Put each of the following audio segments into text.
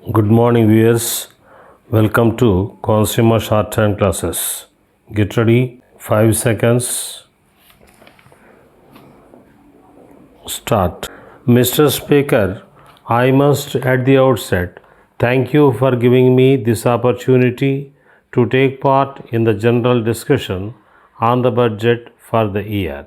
Good morning, viewers. Welcome to Consumer Short Term Classes. Get ready. 5 seconds. Start. Mr. Speaker, I must at the outset thank you for giving me this opportunity to take part in the general discussion on the budget for the year.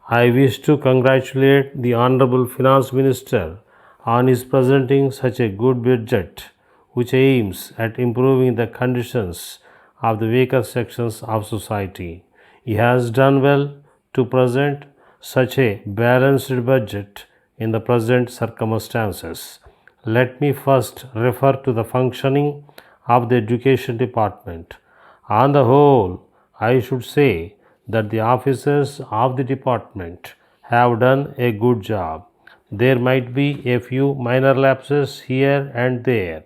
I wish to congratulate the Honorable Finance Minister on his presenting such a good budget which aims at improving the conditions of the weaker sections of society. He has done well to present such a balanced budget in the present circumstances. Let me first refer to the functioning of the Education Department. On the whole, I should say that the officers of the department have done a good job. There might be a few minor lapses here and there.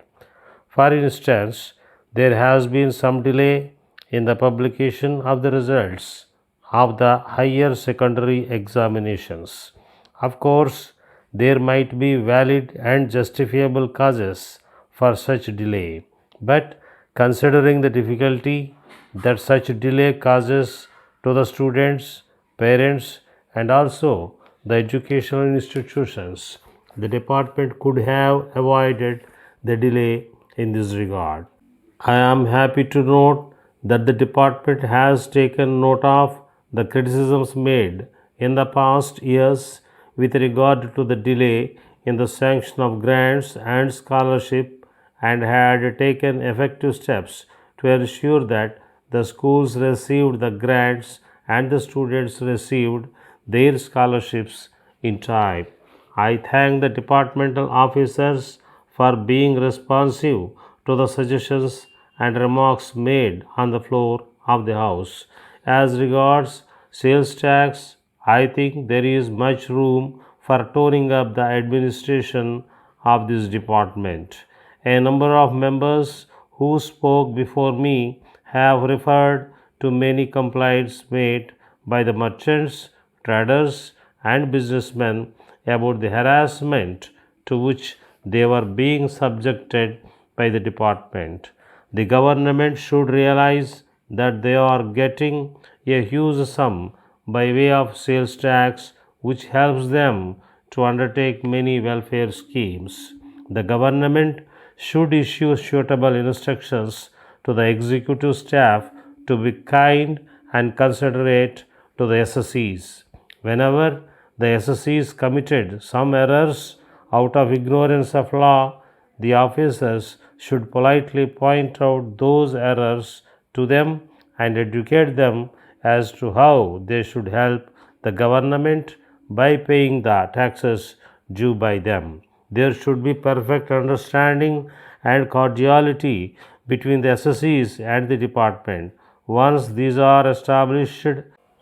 For instance, there has been some delay in the publication of the results of the higher secondary examinations. Of course, there might be valid and justifiable causes for such delay, but considering the difficulty that such delay causes to the students, parents, and also the educational institutions, the department could have avoided the delay in this regard. I am happy to note that the department has taken note of the criticisms made in the past years with regard to the delay in the sanction of grants and scholarship and had taken effective steps to ensure that the schools received the grants and the students received their scholarships in time. I thank the departmental officers for being responsive to the suggestions and remarks made on the floor of the House. As regards sales tax, I think there is much room for toning up the administration of this department. A number of members who spoke before me have referred to many complaints made by the merchants, traders, and businessmen about the harassment to which they were being subjected by the department. The government should realize that they are getting a huge sum by way of sales tax, which helps them to undertake many welfare schemes. The government should issue suitable instructions to the executive staff to be kind and considerate to the SSEs. Whenever the SSEs committed some errors out of ignorance of law, the officers should politely point out those errors to them and educate them as to how they should help the government by paying the taxes due by them. There should be perfect understanding and cordiality between the SSEs and the department. Once these are established,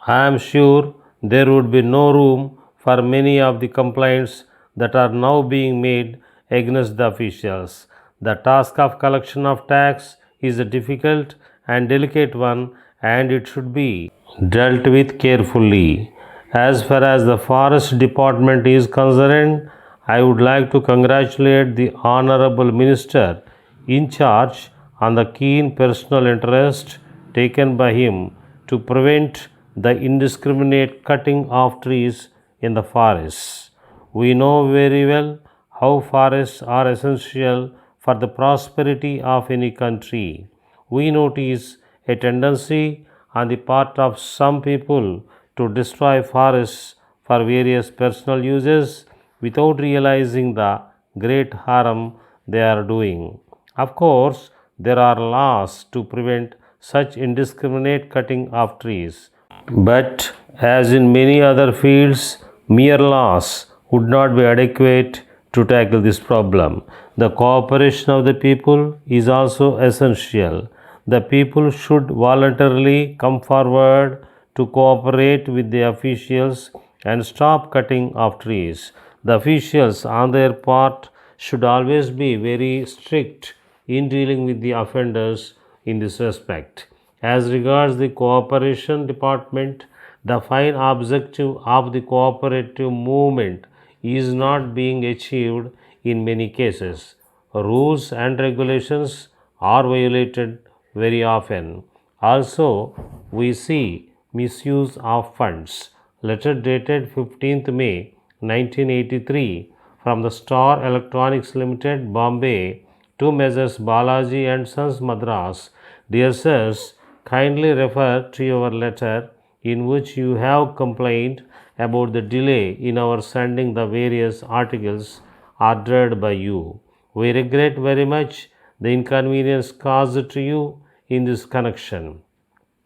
I am sure there would be no room for many of the complaints that are now being made against the officials. The task of collection of tax is a difficult and delicate one, and it should be dealt with carefully. As far as the forest department is concerned, I would like to congratulate the Honorable Minister in charge on the keen personal interest taken by him to prevent the indiscriminate cutting of trees in the forests. We know very well how forests are essential for the prosperity of any country. We notice a tendency on the part of some people to destroy forests for various personal uses without realizing the great harm they are doing. Of course, there are laws to prevent such indiscriminate cutting of trees. But as in many other fields, mere laws would not be adequate to tackle this problem. The cooperation of the people is also essential. The people should voluntarily come forward to cooperate with the officials and stop cutting of trees. The officials, on their part, should always be very strict in dealing with the offenders in this respect. As regards the cooperation department, the fine objective of the cooperative movement is not being achieved in many cases. rules and regulations are violated very often. Also, we see misuse of funds. Letter dated 15th May 1983 from the Star Electronics Limited, Bombay, to Messrs. Balaji and Sons, Madras. Dear sirs, kindly refer to your letter in which you have complained about the delay in our sending the various articles ordered by you. We regret very much the inconvenience caused to you in this connection.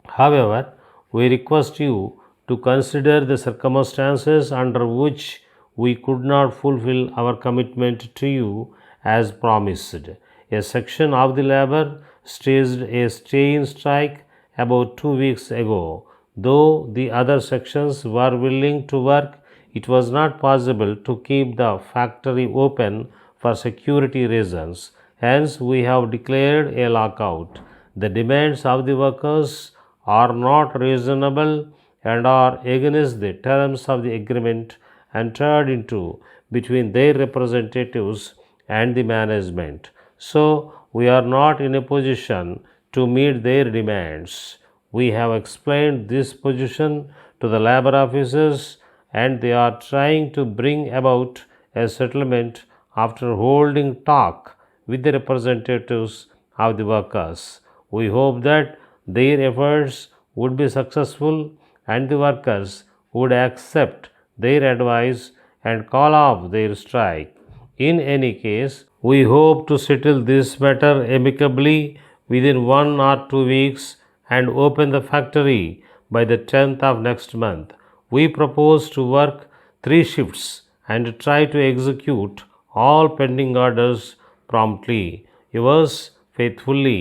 However, we request you to consider the circumstances under which we could not fulfill our commitment to you as promised. A section of the labor staged a stay-in strike about 2 weeks ago. Though the other sections were willing to work, it was not possible to keep the factory open for security reasons. Hence, we have declared a lockout. The demands of the workers are not reasonable and are against the terms of the agreement entered into between their representatives and the management. So, we are not in a position to meet their demands. We have explained this position to the labor officers and they are trying to bring about a settlement after holding talk with the representatives of the workers. We hope that their efforts would be successful and the workers would accept their advice and call off their strike. In any case, we hope to settle this matter amicably within 1 or 2 weeks and open the factory by the 10th of next month. We propose to work 3 shifts and try to execute all pending orders promptly. Yours faithfully.